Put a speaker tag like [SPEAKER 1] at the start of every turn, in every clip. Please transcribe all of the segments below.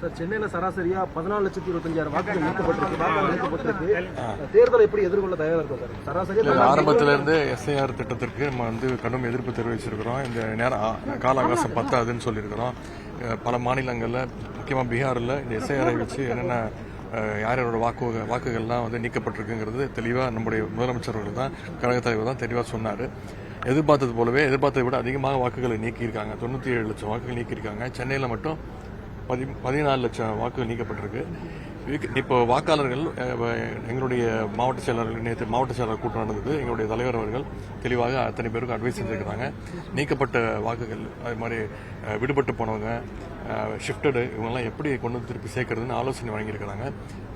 [SPEAKER 1] Sir, சென்னையில் சராசரியா 14,25,000 வாக்குகள் நீக்கப்பட்டிருக்கு. தேர்தலை எப்படி எதிர்கொள்ள தயாரா இருக்கும் சார்? சராசரியா
[SPEAKER 2] ஆரம்பத்திலிருந்து எஸ்ஐஆர் திட்டத்திற்கு நம்ம கடும் எதிர்ப்பு தெரிவிச்சிருக்கிறோம். இந்த நேரம் கால அவகாசம் பத்தாதுன்னு சொல்லியிருக்கிறோம். பல மாநிலங்களில் முக்கியமாக பீகாரில் இந்த எஸ்ஐஆரை வச்சு என்னென்ன யாரோட வாக்குகள்லாம் நீக்கப்பட்டிருக்குங்கிறது தெளிவாக நம்முடைய முதலமைச்சர்கள் தான், கழகத் தலைவர் தான் தெளிவாக சொன்னார். எதிர்பார்த்தது போலவே எதிர்பார்த்ததை விட அதிகமாக வாக்குகளை நீக்கியிருக்காங்க. 97 லட்சம் வாக்குகள் நீக்கியிருக்காங்க. சென்னையில் மட்டும் 14 லட்சம் வாக்குகள் நீக்கப்பட்டிருக்கு. இப்போ வாக்காளர்கள் எங்களுடைய மாவட்ட செயலாளர்கள் நேற்று மாவட்ட செயலாளர் கூட்டம் நடந்தது. எங்களுடைய தலைவர் அவர்கள் தெளிவாக அத்தனை பேருக்கு அட்வைஸ் செஞ்சுருக்கிறாங்க. நீக்கப்பட்ட வாக்குகள், அது மாதிரி விடுபட்டு போனவங்க, ஷிஃப்டடு, இவங்கெல்லாம் எப்படி கொண்டு திருப்பி சேர்க்கறதுன்னு ஆலோசனை வழங்கியிருக்கிறாங்க.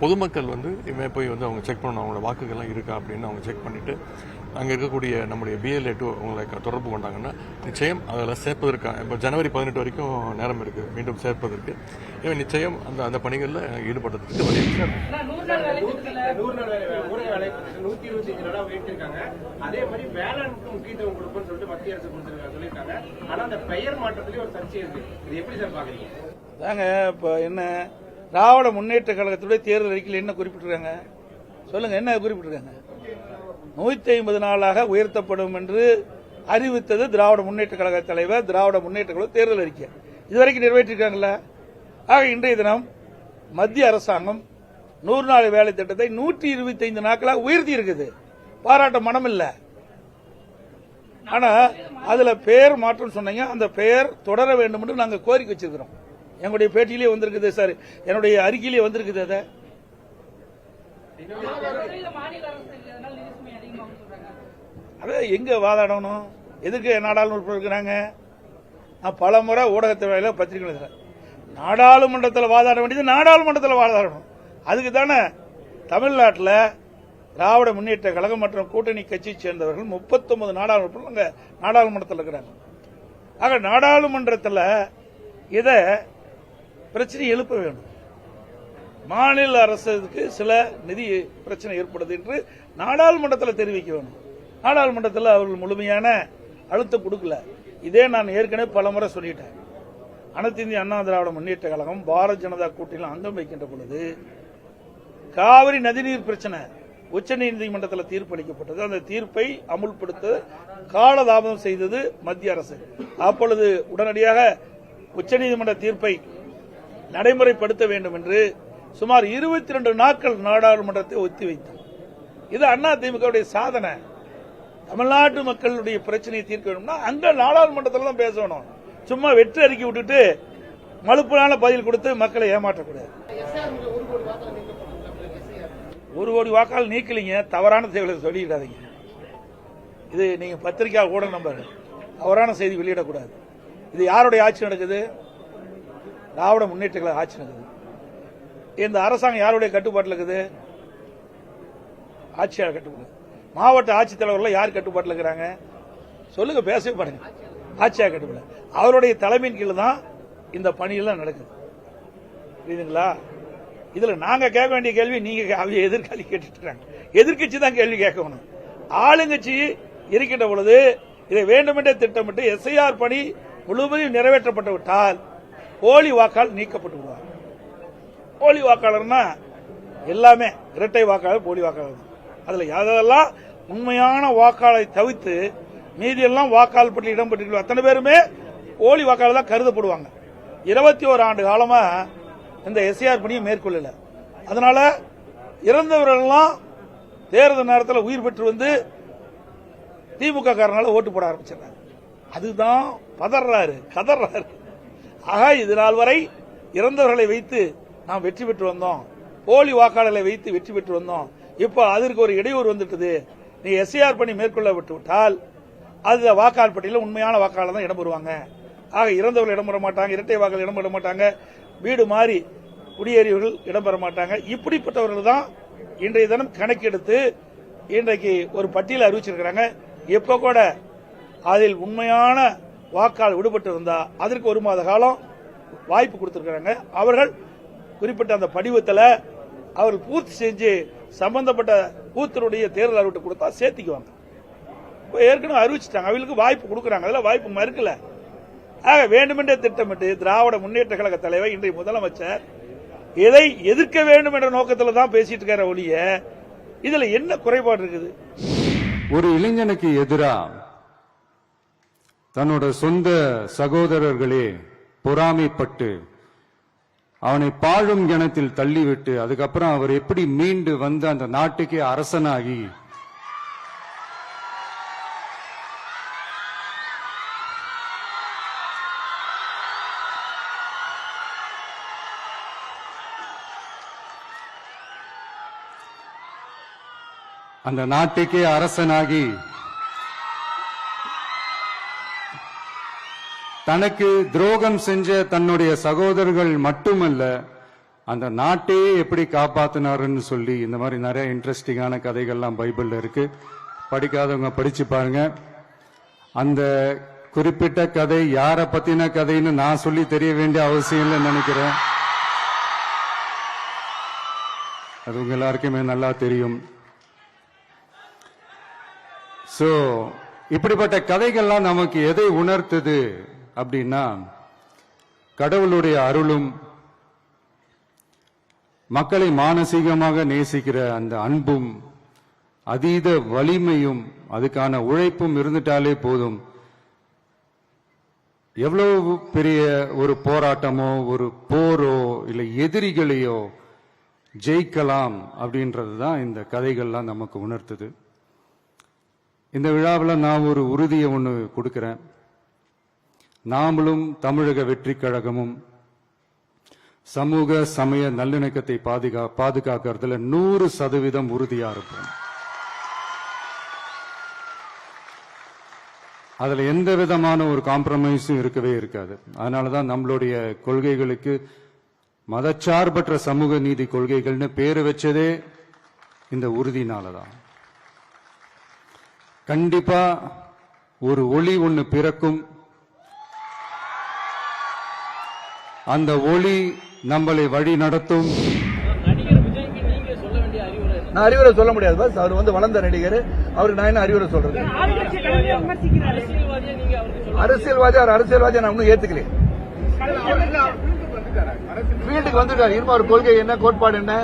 [SPEAKER 2] பொதுமக்கள் இவன் போய் அவங்க செக் பண்ணணும், அவங்களோட வாக்குகள்லாம் இருக்கா அப்படின்னு அவங்க செக் பண்ணிட்டு அங்கே இருக்கக்கூடிய நம்முடைய BLA 2 உங்களை தொடர்பு கொண்டாங்கன்னா நிச்சயம் அதில் சேர்ப்பதற்கான இப்போ ஜனவரி 18 வரைக்கும் நேரம் இருக்குது மீண்டும் சேர்ப்பதற்கு. இவன் நிச்சயம் அந்த பணிகளில் ஈடுபடுறதுக்கு வலியுறுத்தி
[SPEAKER 3] அதே மாதிரி வேளாண்மைக்கு முக்கியத்துவம் கொடுப்போம்னு சொல்லிட்டு மத்திய அரசு சொல்லியிருக்காங்க. ஆனா அந்த பெயர் மாற்றத்திலேயே ஒரு சர்ச்சை இருக்கு. இது எப்படி சார் பாக்குறீங்க?
[SPEAKER 4] தாங்க இப்ப என்ன திராவிட முன்னேற்ற கழகத்துடைய தேர்தல் அறிக்கையில் என்ன குறிப்பிட்டிருக்காங்க சொல்லுங்க, என்ன குறிப்பிட்டிருக்காங்க? 150 நாளாக உயர்த்தப்படும் என்று அறிவித்தது திராவிட முன்னேற்ற கழக தலைவர், திராவிட முன்னேற்ற கழக தேர்தல் அறிக்கை. இதுவரைக்கும் நிறைவேற்றிருக்காங்கல்ல. ஆக இன்றைய தினம் மத்திய அரசாங்கம் 100 நாள் வேலை திட்டத்தை 125 நாட்களாக உயர்த்தி இருக்குது. பாராட்ட மனம் இல்ல. ஆனா அதுல பெயர் மாற்றம் சொன்னீங்க, அந்த பெயர் தொடர வேண்டும் என்று நாங்க கோரிக்கை வச்சிருக்கிறோம். எங்களுடைய பேட்டியிலே வந்திருக்குது சார், என்னுடைய அறிக்கையிலே வந்திருக்குது. அதை எங்க வாதாடணும்? எதுக்கு நாடாளுமன்ற இருக்கிறாங்க? நான் பல முறை ஊடகத்தை வேலையில பத்திரிகை எழுதுறேன். நாடாளுமன்றத்தில் வாதாட வேண்டியது நாடாளுமன்றத்தில் வாதாடணும். அதுக்கு தானே தமிழ்நாட்டில் திராவிட முன்னேற்ற கழகம் மற்றும் கூட்டணி கட்சியை சேர்ந்தவர்கள் 39 நாடாளுமன்றத்தில் இருக்கிறாங்க. ஆக நாடாளுமன்றத்தில் இதை பிரச்சனை எழுப்ப வேண்டும். மாநில அரசுக்கு சில நிதி பிரச்சனை ஏற்படுது என்று நாடாளுமன்றத்தில் தெரிவிக்க வேண்டும். நாடாளுமன்றத்தில் அவர்கள் முழுமையான அழுத்தம் கொடுக்கல. இதே நான் ஏற்கனவே பல முறை சொல்லிட்டேன். அனைத்து இந்திய அண்ணா திராவிட முன்னேற்ற கழகம் பாரதிய ஜனதா கூட்டணியில் அங்கம் வைக்கின்ற பொழுது காவிரி நதிநீர் பிரச்சனை உச்சநீதிமன்றத்தில் தீர்ப்பு அளிக்கப்பட்டது. அந்த தீர்ப்பை அமுல்படுத்த காலதாமதம் செய்தது மத்திய அரசு. அப்பொழுது உடனடியாக உச்சநீதிமன்ற தீர்ப்பை நடைமுறைப்படுத்த வேண்டும் என்று சுமார் 22 நாட்கள் நாடாளுமன்றத்தை ஒத்திவைத்தார். இது அதிமுகவுடைய சாதனை. தமிழ்நாட்டு மக்களுடைய பிரச்சனையை தீர்க்க வேண்டும்னா அங்க நாடாளுமன்றத்தில் தான் பேசணும். சும்மா வெற்றி அறிக்கை விட்டுட்டு மலுப்பினால பதில் கொடுத்து மக்களை ஏமாற்றக்கூடாது. 1 கோடி வாக்காளர் நீக்கலீங்க, தவறான செய்திகளை சொல்லிடாதீங்க. இது நீங்க பத்திரிகை கூட நம்பர் தவறான செய்தி வெளியிடக்கூடாது. இது யாருடைய ஆட்சி நடக்குது? திராவிட முன்னேற்ற கழக ஆட்சி நடக்குது. இந்த அரசாங்கம் யாருடைய கட்டுப்பாட்டில் இருக்குது? ஆட்சியாளர் கட்டுப்பாடு. மாவட்ட ஆட்சித்தலைவர்கள் யார் கட்டுப்பாட்டில் இருக்கிறாங்க? சொல்லுங்க, பேசவே பாருங்க. ஆட்சியாளர் கட்டுப்பாடு. அவருடைய தலைமையின் கீழ் தான் இந்த பணியெல்லாம் நடக்குது. புரியுதுங்களா? இதுல நாங்க கேட்க வேண்டிய கேள்வி நீங்க எதிர்காலி கேட்டுட்டு இருக்காங்க. எதிர்கட்சி தான் கேள்வி கேட்கணும். ஆளுங்கட்சி இருக்கின்ற பொழுது இதை வேண்டுமென்றே திட்டமிட்டு SIR பணி முழுவதும் நிறைவேற்றப்பட்டு விட்டால் போலி வாக்காளர் நீக்கப்பட்டு விடுவார். போலி வாக்காளர்னா எல்லாமே இரட்டை வாக்காளர், போலி வாக்காளர். அதுல யாரெல்லாம் உண்மையான வாக்காளரை தவிர்த்து மீதியெல்லாம் வாக்காளர் பட்டியல் இடம்பெற்று அத்தனை பேருமே போலி வாக்காளர் தான் கருதப்படுவாங்க. 21 ஆண்டு காலமா இந்த SIR பணியை மேற்கொள்ளல. அதனால இறந்தவர்கள்லாம் தேர்தல் நேரத்தில் உயிர் பெற்று திமுக காரனால ஓட்டு போட ஆரம்பிச்சிடறாங்க. அதுதான் பதறாரு, கதறாரு. ஆக இது நாள் வரை இறந்தவர்களை வைத்து நாம் வெற்றி பெற்று வந்தோம், போலி வாக்காளர்களை வைத்து வெற்றி பெற்று வந்தோம். இப்ப அதற்கு ஒரு இடையூறு வந்துட்டது. நீ SIR பணி மேற்கொள்ள விட்டு விட்டால் அது வாக்காளர் பட்டியலில் உண்மையான வாக்காளர் தான் இடம்பெறுவாங்க. ஆக இறந்தவர்கள் இடம்பெற மாட்டாங்க, இரட்டை வாக்காளர் இடம்பெற மாட்டாங்க, வீடு மாறி குடியேறியவர்கள் இடம்பெற மாட்டாங்க. இப்படிப்பட்டவர்கள் தான் இன்றைய தினம் கணக்கெடுத்து இன்றைக்கு ஒரு பட்டியலை அறிவிச்சிருக்கிறாங்க. எப்ப கூட அதில் உண்மையான வாக்காளர் விடுபட்டு இருந்தா அதற்கு 1 மாத காலம் வாய்ப்பு கொடுத்திருக்கிறாங்க. அவர்கள் குறிப்பிட்ட அந்த படிவத்தில் அவர்கள் பூர்த்தி செஞ்சு சம்பந்தப்பட்ட பூத்தினுடைய தேர்தல் அறிவிட்டு கொடுத்தா சேர்த்திக்குவாங்க. ஏற்கனவே அறிவிச்சிட்டாங்க, அவங்களுக்கு வாய்ப்பு கொடுக்கறாங்க. அதெல்லாம் வாய்ப்பு மறுக்கல. ஆக வேண்டுமென்றே திட்டமிட்டு திராவிட முன்னேற்ற கழக தலைவர் இன்றைய முதலமைச்சர் எதை எதிர்க்க வேண்டும் என்ற நோக்கத்தில் தான் பேசிட்டு இருக்கிற ஒழிய இதுல என்ன குறைபாடு இருக்குது?
[SPEAKER 5] ஒரு இளைஞனுக்கு எதிரா தன்னோட சொந்த சகோதரர்களே பொறாமைப்பட்டு அவனை பாழும் கிணத்தில் தள்ளிவிட்டு அதுக்கப்புறம் அவர் எப்படி மீண்டு வந்து அந்த நாட்டுக்கே அரசனாகி அந்த நாட்டுக்கே அரசனாகி தனக்கு துரோகம் செஞ்ச தன்னுடைய சகோதரர்கள் மட்டுமல்ல அந்த நாட்டையே எப்படி காப்பாத்தினாருன்னு சொல்லி இந்த மாதிரி நிறைய இன்ட்ரெஸ்டிங்கான கதைகள்லாம் பைபிள்ல இருக்கு. படிக்காதவங்க படிச்சு பாருங்க. அந்த குறிப்பிட்ட கதை யாரை பத்தின கதைன்னு நான் சொல்லி தெரிய வேண்டிய அவசியம் இல்லைன்னு நினைக்கிறேன். அது உங்க எல்லாருக்குமே நல்லா தெரியும். சோ இப்படிப்பட்ட கதைகள்லாம் நமக்கு எதை உணர்த்துது அப்படின்னா கடவுளுடைய அருளும் மக்களை மானசீகமாக நேசிக்கிற அந்த அன்பும் அதீத வலிமையும் அதுக்கான உழைப்பும் இருந்துட்டாலே போதும். எவ்வளவு பெரிய ஒரு போராட்டமோ ஒரு போரோ இல்லை எதிரிகளையோ ஜெயிக்கலாம் அப்படின்றது தான் இந்த கதைகள்லாம் நமக்கு உணர்த்துது. இந்த விழாவில் நான் ஒரு உறுதியை ஒன்று கொடுக்கிறேன். நாமளும் தமிழக வெற்றி கழகமும் சமூக சமய நல்லிணக்கத்தை பாதுகாக்கிறதுல 100% உறுதியா இருப்போம். அதுல எந்த விதமான ஒரு காம்ப்ரமைஸும் இருக்கவே இருக்காது. அதனாலதான் நம்மளுடைய கொள்கைகளுக்கு மதச்சார்பற்ற சமூக நீதி கொள்கைகள்னு பேரு வச்சதே இந்த உறுதினாலதான். கண்டிப்பா ஒரு ஒளி ஒன்று பிறக்கும். அந்த ஒளி நம்மளை வழி நடத்தும்.
[SPEAKER 1] நான் அறிவுரை சொல்ல முடியாது பாஸ். அவர் வந்து வளர்ந்த நடிகர். அவருக்கு நான் என்ன அறிவுரை சொல்றது? அரசியல்வாதி அவர் அரசியல்வாதியை நான் இன்னும் ஏத்துக்கல. ஃபீல்டுக்கு வந்துட்டார். இருமா ஒரு கொள்கை என்ன, கோட்பாடு என்ன,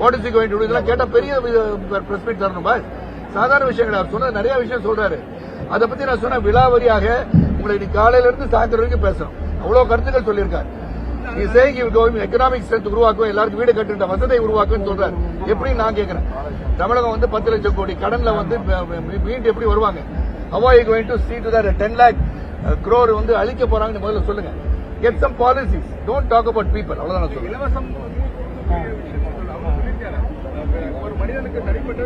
[SPEAKER 1] what is going to to இதெல்லாம் கேட்டா பெரிய பிரஸ் மீட் தரணும் பாஸ். சாதாரண விஷயம் கிடையாது. சொன்ன நிறைய விஷயம் சொல்றாரு. அதை பத்தி நான் சொன்ன விலாவரியாக உங்களை இன்னைக்கு காலையில இருந்து சாயந்தரம் வரைக்கும் பேசணும். அவ்வளவு கருத்துக்கள் சொல்லியிருக்காரு. எக்கனாமிக் ஸ்ட்ரென்த் உருவாக்கும், எல்லாருக்கும் வீடு கட்டுற வசதியை உருவாக்கும் சொல்றாரு. எப்படி நான் கேட்கிறேன், தமிழகம் வந்து 10 லட்சம் கோடி கடன்ல வந்து மீண்டு எப்படி வருவாங்க? How are you going to see to that 10 lakh crore வந்து அழிக்க போறாங்கன்னு முதல்ல சொல்லுங்க. Get some policies. Don't talk about people. அவ்வளவுதான் நான் சொல்றேன். இலவசம் ஒரு மனிதனுக்கு தனிப்பட்ட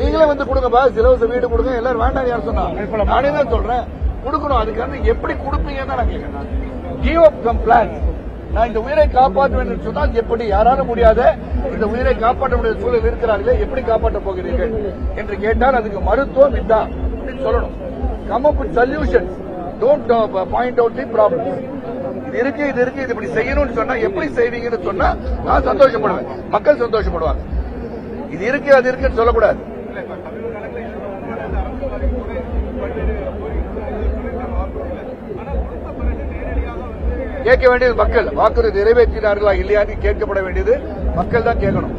[SPEAKER 1] நீங்களே வந்து கொடுங்க பாஸ். இலவச வீடு கொடுங்க. எல்லாரும் வேண்டாம் யார் சொன்னா? நானே தான் சொல்றேன் கொடுக்கணும். அதுக்காக எப்படி கொடுப்பீங்கன்னு நான் கேட்கிறேன். Give up some plans. நான் இந்த உயிரை காப்பாற்ற வேண்டும் சொன்னால் எப்படி? யாராலும் முடியாத இந்த உயிரை காப்பாற்ற முடியாத சூழல் இருக்கிறார்களே, எப்படி காப்பாற்ற போகிறீர்கள் என்று கேட்டால் அதுக்கு மருத்துவம் இதுதான் சொல்லணும். Come up with solutions. Don't point out the problem. இது இருக்கு, இது இருக்கு, இது இப்படி செய்யணும்னு சொன்னா எப்படி செய்வீங்கன்னு சொன்னா நான் சந்தோஷப்படுவேன், மக்கள் சந்தோஷப்படுவாங்க. இது இருக்கு, அது இருக்குன்னு சொல்லக்கூடாது. கேட்க வேண்டியது மக்கள். வாக்குறுதி நிறைவேற்றினார்களா இல்லையான்னு கேட்கப்பட வேண்டியது மக்கள் தான் கேட்கணும்.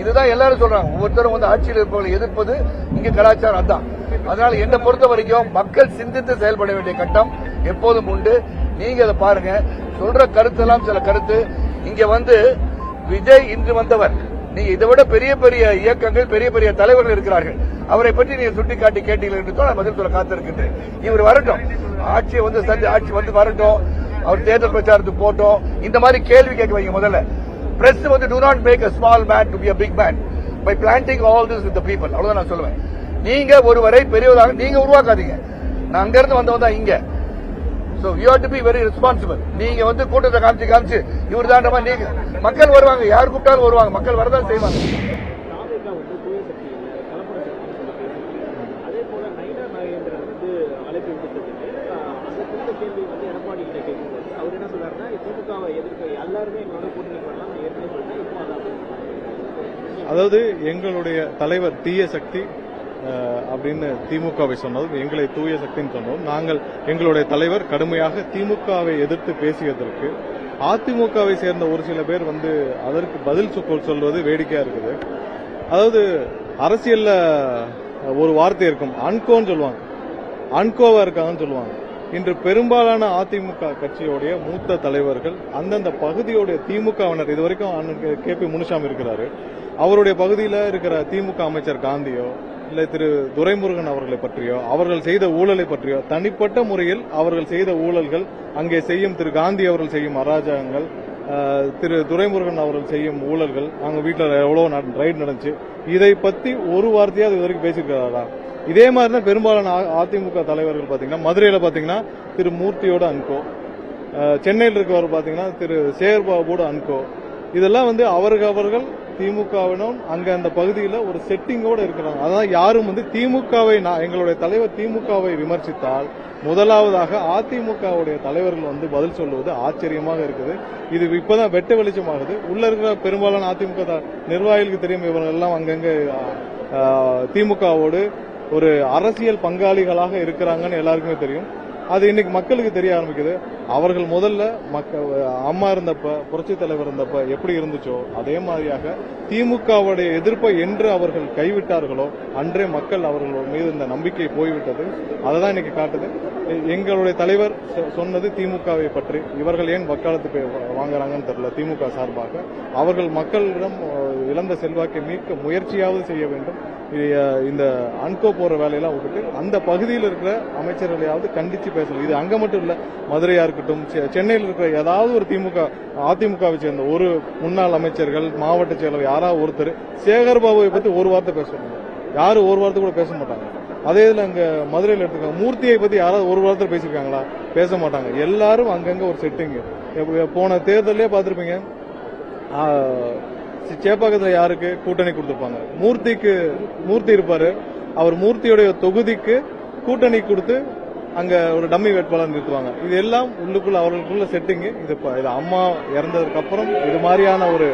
[SPEAKER 1] இதுதான் எல்லாரும் சொல்றாங்க. ஒவ்வொருத்தரும் வந்து ஆட்சியில் இருப்பவர்களை எதிர்ப்பது இங்க கலாச்சாரம் அதான். அதனால என்னை பொறுத்த வரைக்கும் மக்கள் சிந்தித்து செயல்பட வேண்டிய கட்டம் எப்போதும் உண்டு. நீங்க அதை பாருங்க. சொல்ற கருத்தெல்லாம் சில கருத்து. இங்க வந்து விஜய் இன்று வந்தவர். நீங்க இதை விட பெரிய பெரிய இயக்கங்கள், பெரிய பெரிய தலைவர்கள் இருக்கிறார்கள். அவரை பற்றி நீங்க சுட்டிக்காட்டி கேட்டீர்கள் என்று நான் பதில் சொல்ல காத்திருக்கின்றேன். இவர் வரட்டும், ஆட்சியை வந்து ஆட்சி வந்து வரட்டும், அவர் தேர்தல் பிரச்சாரத்துக்கு போட்டோம். இந்த மாதிரி கேள்வி கேட்க வைங்க முதல்ல. பிரஸ் வந்து do not make a small man to be a big man by planting all this with the people. அவ்வளவுதான் நான் சொல்லுவேன். நீங்க ஒருவரை பெரியவராக நீங்க உருவாக்காதீங்க. நான் அங்கிருந்து வந்தவன் தான் இங்க. So you have to be very responsible. நீங்க வந்து கூட்டத்தை காமிச்சு இவர் தான் நீங்க மக்கள் வருவாங்க. யார் கூப்பிட்டாலும் வருவாங்க. மக்கள் வரதான் செய்வாங்க.
[SPEAKER 6] அதாவது எங்களுடைய தலைவர் தீய சக்தி அப்படின்னு திமுகவை சொன்னதும், எங்களை தூய சக்தின்னு சொன்னதும், நாங்கள் எங்களுடைய தலைவர் கடுமையாக திமுகவை எதிர்த்து பேசியதற்கு அதிமுகவை சேர்ந்த ஒரு சில பேர் அதற்கு பதில் சொல்வது வேடிக்கையா இருக்குது. அதாவது அரசியல்ல ஒரு வார்த்தை இருக்கும், அன்கோன்னு சொல்லுவாங்க, அன்கோவா இருக்காங்கன்னு சொல்லுவாங்க. இன்று பெரும்பாலான அதிமுக கட்சியோடைய மூத்த தலைவர்கள் அந்தந்த பகுதியோடைய திமுகவினர், இதுவரைக்கும் KP முனுசாமி இருக்கிறாரு, அவருடைய பகுதியில் இருக்கிற திமுக அமைச்சர் காந்தியோ இல்லை திரு துரைமுருகன் அவர்களை பற்றியோ, அவர்கள் செய்த ஊழலை பற்றியோ, தனிப்பட்ட முறையில் அவர்கள் செய்த ஊழல்கள், அங்கே செய்யும் திரு காந்தி அவர்கள் செய்யும் அராஜகங்கள், திரு துரைமுருகன் அவர்கள் செய்யும் ஊழல்கள், அவங்க வீட்டில் எவ்வளவு ரைட் நடந்துச்சு, இதை பத்தி ஒரு வார்த்தையா இது வரைக்கும் பேசியிருக்கிறாரா? இதே மாதிரி தான் பெரும்பாலான அதிமுக தலைவர்கள் பாத்தீங்கன்னா, மதுரையில பாத்தீங்கன்னா திரு மூர்த்தியோட அன்கோ, சென்னையில் இருக்கவர் பாத்தீங்கன்னா திரு சேகர்பாபுவோட அன்கோ, இதெல்லாம் அவர்கள் திமுகவினும் அங்க அந்த பகுதியில் ஒரு செட்டிங்கோட இருக்கிறாங்க. அதான் யாரும் திமுகவை, எங்களுடைய தலைவர் திமுகவை விமர்சித்தால் முதலாவதாக அதிமுகவுடைய தலைவர்கள் பதில் சொல்லுவது ஆச்சரியமாக இருக்குது. இது இப்பதான் வெட்ட வெளிச்சமாகுது. உள்ள இருக்கிற பெரும்பாலான அதிமுக நிர்வாகிகளுக்கு தெரியும், இவங்க எல்லாம் அங்கங்க திமுகவோடு ஒரு அரசியல் பங்காளிகளாக இருக்கிறாங்கன்னு எல்லாருக்குமே தெரியும். அது இன்னைக்கு மக்களுக்கு தெரிய ஆரம்பிக்குது. அவர்கள் முதல்ல அம்மா இருந்தப்ப, புரட்சி தலைவர் இருந்தப்ப எப்படி இருந்துச்சோ அதே மாதிரியாக திமுகவுடைய எதிர்ப்பை என்று அவர்கள் கைவிட்டார்களோ அன்றே மக்கள் அவர்கள் மீது இந்த நம்பிக்கை போய்விட்டது. அதுதான் இன்னைக்கு காட்டுது. எங்களுடைய தலைவர் சொன்னது திமுகவை பற்றி, இவர்கள் ஏன் வக்காலத்து வாங்குறாங்கன்னு தெரியல. திமுக சார்பாக அவர்கள் மக்களிடம் இழந்த செல்வாக்கை மீட்க முயற்சியாவது செய்ய வேண்டும். இந்த அன்கோ போற வேலையெல்லாம் விட்டுட்டு அந்த பகுதியில் இருக்கிற அமைச்சர்களையாவது கண்டிச்சு பேசணும். இது அங்க மட்டும் இல்ல, மதுரையா இருக்கட்டும், சென்னையில் இருக்கிற ஏதாவது ஒரு அதிமுகவை சேர்ந்த ஒரு முன்னாள் அமைச்சர்கள், மாவட்ட செயலர் யாராவது ஒருத்தர் சேகர்பாபுவை பத்தி ஒரு வார்த்தை பேசணும். யாரும் ஒரு வார்த்தை கூட பேச மாட்டாங்க. அதே இதுல அங்க மதுரையில் எடுத்துக்காங்க, மூர்த்தியை பத்தி யாராவது ஒரு வார்த்தை பேசிருக்காங்களா? பேச மாட்டாங்க. எல்லாரும் அங்கங்க ஒரு செட்டிங். போன தேர்தலே பார்த்திருப்பீங்க, சேப்பாக்கத்துல யாருக்கு கூட்டணி கொடுத்திருப்பாங்க? மூர்த்தி இருப்பாரு, அவர் மூர்த்தியுடைய தொகுதிக்கு கூட்டணி கொடுத்து அங்க ஒரு டம்மி வேட்பாளர் நிறுத்துவாங்க. இது எல்லாம் உள்ளுக்குள்ள அவர்களுக்குள்ள செட்டிங். இது அம்மா இறந்ததுக்கு அப்புறம் இது மாதிரியான ஒரு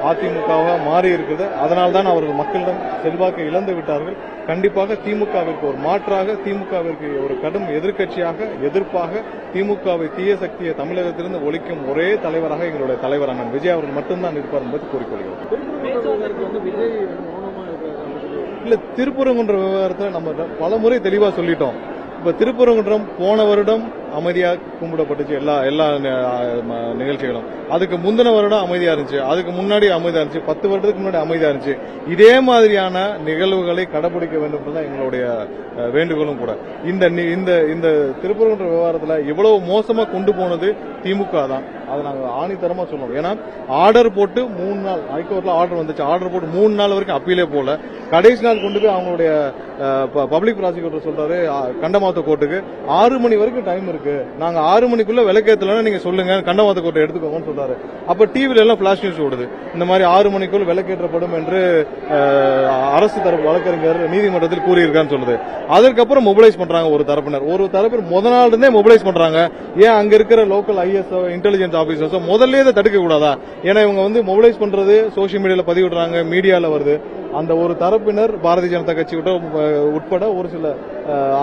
[SPEAKER 6] அதிமுகவாக மாறி இருக்குது. அதனால்தான் அவர்கள் மக்களிடம் செல்வாக்கை இழந்து விட்டார்கள். கண்டிப்பாக திமுகவிற்கு ஒரு மாற்றாக, திமுகவிற்கு ஒரு கடும் எதிர்க்கட்சியாக, எதிர்ப்பாக திமுகவை தீய சக்தியை தமிழகத்திலிருந்து ஒழிக்கும் ஒரே தலைவராக எங்களுடைய தலைவர் அண்ணன் விஜய் அவர்கள் மட்டும்தான் இருப்பார் என்பது கூறிக்கொள்கிறோம். இல்ல, திருப்பரங்குன்ற விவகாரத்தை நம்ம பல முறை தெளிவா சொல்லிட்டோம். இப்ப திருப்பரங்குன்றம் போன வருடம் அமைதியா கும்பிடப்பட்டுச்சு, எல்லா நிகழ்ச்சிகளும். அதுக்கு முந்தின வருடம் அமைதியா இருந்துச்சு, அதுக்கு முன்னாடி அமைதியா இருந்துச்சு, 10 வருடத்துக்கு முன்னாடி அமைதியா இருந்துச்சு. இதே மாதிரியான நிகழ்வுகளை கடைபிடிக்க வேண்டும் தான் எங்களுடைய வேண்டுகோளும் கூட. இந்த திருப்பரங்குன்ற விவகாரத்தில் இவ்வளவு மோசமா கொண்டு போனது திமுக தான். அதை நாங்கள் ஆணித்தரமா சொல்லுவோம். ஏன்னா ஆர்டர் போட்டு 3 நாள் ஹைகோர்ட்ல ஆர்டர் வந்துச்சு, ஆர்டர் போட்டு 3 நாள் வரைக்கும் அப்பீலே போல. கடைசி நாள் கொண்டு போய் அவங்களுடைய பப்ளிக் ப்ராசிக்யூட்டர் சொல்றாரு கண்டமாத்த கோர்ட்டுக்கு 6 மணி வரைக்கும் டைம் இருக்கு, நாங்க 6 மணிக்குள்ள விளக்கேத்தலன்னு நீங்க சொல்லுங்க, கண்டமாத்த கோர்ட்டை எடுத்துக்கோங்கன்னு சொல்றாரு. அப்ப டிவில எல்லாம் பிளாஷ் நியூஸ் ஓடுது, இந்த மாதிரி 6 மணிக்குள் விளக்கேற்றப்படும் என்று அரசு தரப்பு வழக்கறிஞர் நீதிமன்றத்தில் கூறியிருக்கான்னு சொல்லுது. அதற்கப்புறம் மொபிலைஸ் பண்றாங்க ஒரு தரப்பினர் முத நாள் இருந்தே மொபிலைஸ் பண்றாங்க. ஏன் அங்க இருக்கிற லோக்கல் IS இன்டெலிஜென்ஸ் ஆபீசர்ஸ் முதல்ல இதை தடுக்க கூடாதா? ஏன்னா இவங்க மொபிலைஸ் பண்றது சோசியல் மீடியால பதிவிடுறாங்க, மீடியால வருது. அந்த ஒரு தரப்பினர் பாரதிய ஜனதா கட்சி உட்பட ஒரு சில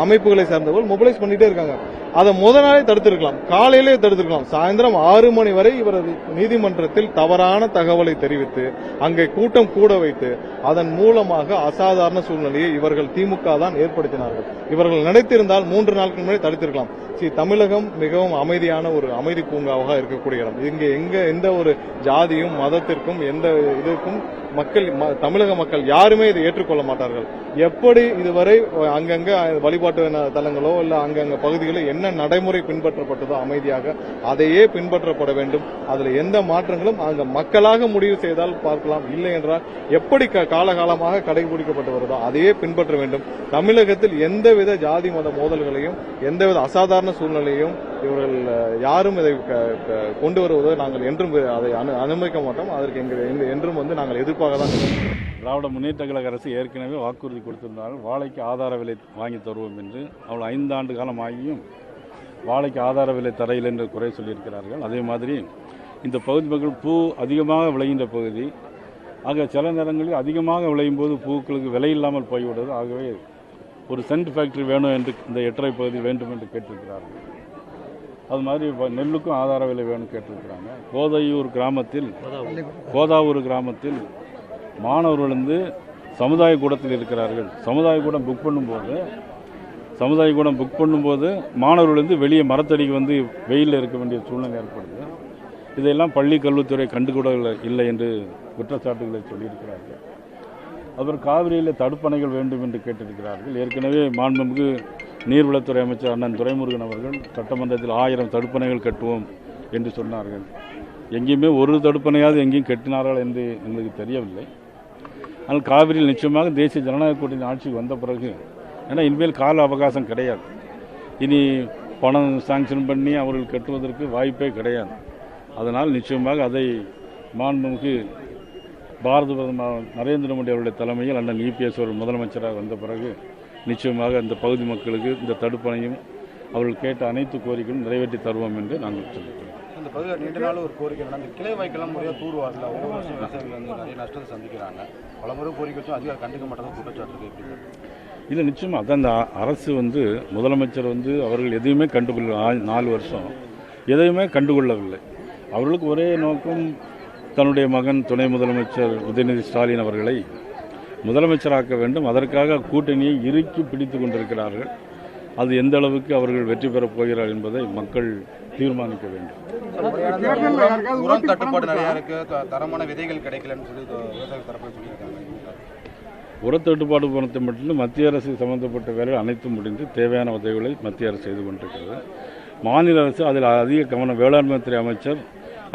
[SPEAKER 6] அமைப்புகளை சேர்ந்தவர்கள் மொபிலைஸ் பண்ணிட்டே இருக்காங்க. அதை முத நாளே தடுத்திருக்கலாம், காலையிலே தடுத்திருக்கலாம். சாயந்தரம் 6 மணி வரை இவரது நீதிமன்றத்தில் தவறான தகவலை தெரிவித்து அங்கே கூட்டம் கூட வைத்து அதன் மூலமாக அசாதாரண சூழ்நிலையை இவர்கள் திமுக தான் ஏற்படுத்தினார்கள். இவர்கள் நினைத்திருந்தால் 3 நாட்கள் முன்னாடி தடுத்திருக்கலாம். தமிழகம் மிகவும் அமைதியான ஒரு அமைதி பூங்காவாக இருக்கக்கூடிய இடம். இங்க எந்த ஒரு ஜாதியும் மதத்திற்கும் எந்த இதற்கும் தமிழக மக்கள் யாருமே இதை ஏற்றுக்கொள்ள மாட்டார்கள். எப்படி இதுவரை அங்கங்க வழிபாட்டு தலங்களோ இல்ல அங்கங்க பகுதிகளில் என்ன நடைமுறை பின்பற்றப்பட்டதோ அமைதியாக அதையே பின்பற்றப்பட வேண்டும். அதுல எந்த மாற்றங்களும் அங்க மக்களாக முடிவு செய்தால் பார்க்கலாம், இல்லை என்றால் எப்படி காலகாலமாக கடைபிடிக்கப்பட்டு வருதோ அதையே பின்பற்ற வேண்டும். தமிழகத்தில் எந்தவித ஜாதி மத மோதல்களையும் எந்தவித அசாதாரண சூழ்நிலையும் இவர்கள் யாரும் இதை கொண்டு வருவதை நாங்கள் என்றும் அதை அனுமதிக்க மாட்டோம். அதற்கு என்றும் நாங்கள் எதிர்ப்பாக தான்.
[SPEAKER 7] திராவிட முன்னேற்ற கழக அரசு ஏற்கனவே வாக்குறுதி கொடுத்திருந்தாலும் வாழைக்கு ஆதார விலை வாங்கி தருவோம் என்று. அவள் 5 ஆண்டு காலம் ஆகியும் வாழைக்கு ஆதார விலை தரையில் என்று குறை சொல்லியிருக்கிறார்கள். அதே மாதிரி இந்த பகுதி மக்கள் பூ அதிகமாக விளைகின்ற பகுதி. ஆக சில நேரங்களில் அதிகமாக விளையும் போது பூக்களுக்கு விலை இல்லாமல் போய்விடுது. ஆகவே ஒரு சென்ட் ஃபேக்டரி வேணும் என்று இந்த எட்டரை பகுதி வேண்டும் என்று கேட்டிருக்கிறார்கள். அது மாதிரி நெல்லுக்கும் ஆதார விலை வேணும் கேட்டிருக்கிறாங்க. கோதாவூர் கிராமத்தில் மாணவர்கள் வந்து சமுதாய கூடத்தில் இருக்கிறார்கள். சமுதாய கூடம் புக் பண்ணும்போது மாணவர்கள் வந்து வெளியே மரத்தடிக்கு வந்து வெயிலில் இருக்க வேண்டிய சூழ்நிலை ஏற்படுது. இதையெல்லாம் பள்ளி கல்வித்துறை கண்டுகூட இல்லை என்று குற்றச்சாட்டுகளை சொல்லியிருக்கிறார்கள். அவர் காவிரியில் தடுப்பணைகள் வேண்டும் என்று கேட்டிருக்கிறார்கள். ஏற்கனவே மாண்புமிகு நீர்வளத்துறை அமைச்சர் அண்ணன் துரைமுருகன் அவர்கள் சட்டமன்றத்தில் 1000 தடுப்பணைகள் கட்டுவோம் என்று சொன்னார்கள். எங்கேயுமே ஒரு தடுப்பணையாவது எங்கேயும் கட்டினார்கள் என்று எங்களுக்கு தெரியவில்லை. ஆனால் காவிரியில் நிச்சயமாக தேசிய ஜனநாயக கூட்டணி ஆட்சிக்கு வந்த பிறகு, ஏன்னா இனிமேல் கால அவகாசம் கிடையாது, இனி பணம் சாங்ஷன் பண்ணி அவர்கள் கட்டுவதற்கு வாய்ப்பே கிடையாது. அதனால் நிச்சயமாக அதை மாண்புமிகு பாரத பிரதமர் நரேந்திர மோடி அவருடைய தலைமையில் அண்ணன் இபிஎஸ் அவர்கள் முதலமைச்சராக வந்த பிறகு நிச்சயமாக இந்த பகுதி மக்களுக்கு இந்த தடுப்பணையும் அவர்கள் கேட்ட அனைத்து கோரிக்கைகளும் நிறைவேற்றி தருவோம் என்று நாங்கள் சொல்லிக்கிறோம்.
[SPEAKER 8] இந்த பகுதியில் நீண்ட நாள் ஒரு கோரிக்கை இந்த கிளை வாய்க்கெல்லாம் முறையாக தூர்வாரில் ஒவ்வொரு வருஷம் விவசாயிகள் வந்து நிறைய நஷ்டத்தை சந்திக்கிறாங்க. பல முறை கோரிக்கை வச்சும் அதிகாரம் கண்டுக்க மாட்டாங்க குற்றச்சாட்டு எப்படி?
[SPEAKER 7] இல்லை, நிச்சயமாக அதான் இந்த அரசு வந்து முதலமைச்சர் வந்து அவர்கள் எதையுமே கண்டுகொள்ள 4 வருஷம் எதையுமே கண்டுகொள்ளவில்லை. அவர்களுக்கு ஒரே நோக்கம் தன்னுடைய மகன் துணை முதலமைச்சர் உதயநிதி ஸ்டாலின் அவர்களை முதலமைச்சராக்க வேண்டும். அதற்காக கூட்டணியை இறுக்கி பிடித்து கொண்டிருக்கிறார்கள். அது எந்த அளவுக்கு அவர்கள் வெற்றி பெறப் போகிறார்கள் என்பதை மக்கள் தீர்மானிக்க வேண்டும்.
[SPEAKER 8] உரம் தட்டுப்பாடு நிறையா இருக்கு, தரமான விதைகள் கிடைக்கலன்னு சொல்லி விவசாய தரப்பு சொல்லியிருக்காங்க.
[SPEAKER 7] உரத்தட்டுப்பாடு பொறுத்த மட்டும் மத்திய அரசு சம்பந்தப்பட்ட வேலைகள் அனைத்தும் முடிந்து தேவையான உதவிகளை மத்திய அரசு செய்து கொண்டிருக்கிறது. மாநில அரசு அதில் அதிக கவனம், வேளாண்மை துறை அமைச்சர்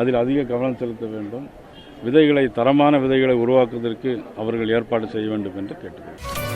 [SPEAKER 7] அதில் அதிக கவனம் செலுத்த வேண்டும். விதைகளை, தரமான விதைகளை உருவாக்குவதற்கு அவர்கள் ஏற்பாடு செய்ய வேண்டும் என்று கேட்டுக்கொள்கிறேன்.